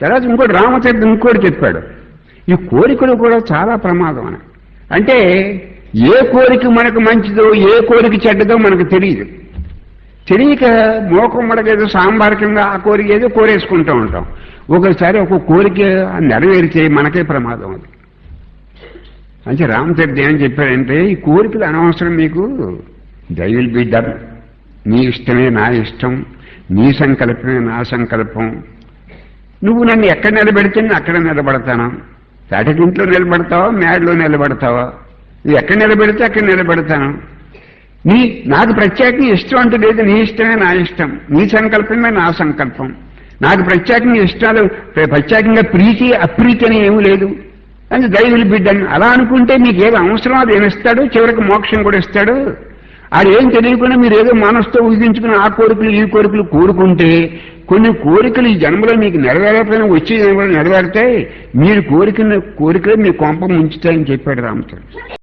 తర్వాత ఇంకోటి రామచంద్రుడు ఇంకోటి చెప్పాడు, ఈ కోరికలు కూడా చాలా ప్రమాదం అని. అంటే ఏ కోరిక మనకు మంచిదో ఏ కోరిక చెడ్డదో మనకు తెలియదు. తెలియక మోకం మడగేదో సాంబారికంగా ఆ కోరిక ఏదో కోరేసుకుంటూ ఉంటాం. ఒకసారి ఒక కోరిక నెరవేరితే మనకే ప్రమాదం అది. అంటే రామచంద్రుడు ఏం చెప్పాడంటే, ఈ కోరికలు అనవసరం, మీకు దై విల్ బి డన్, నీ ఇష్టమే నా ఇష్టం, నీ సంకల్పమే నా సంకల్పం. నువ్వు నన్ను ఎక్కడ నిలబెడితే నేను అక్కడ నిలబడతాను. తాటకింట్లో నిలబడతావా, మేడలో నిలబడతావా? నువ్వు ఎక్కడ నిలబెడితే అక్కడ నిలబెడతాను. నాకు ప్రత్యేకంగా ఇష్టం అంటూ లేదు, నీ ఇష్టమే నా ఇష్టం, నీ సంకల్పమే నా సంకల్పం. నాకు ప్రత్యేకంగా ఇష్టాలు, ప్రత్యేకంగా ప్రీతి అప్రీతి అని ఏమీ లేదు. అని దై విల్ బి డన్. అలా అనుకుంటే మీకు ఏదో అవసరం అది ఏమిస్తాడు, చివరికి మోక్షం కూడా ఇస్తాడు. అది ఏం తెలియకుండా మీరు ఏదో మనసుతో ఊహించుకుని ఆ కోరికలు ఈ కోరికలు కోరుకుంటే కొన్ని కోరికలు ఈ జన్మలో మీకు నెరవేరకపోయినా వచ్చే జన్మలో నెరవేరుతాయి. మీరు కోరికలు మీ కొంప ముంచుతాయని చెప్పాడు రామచంద్రుడు.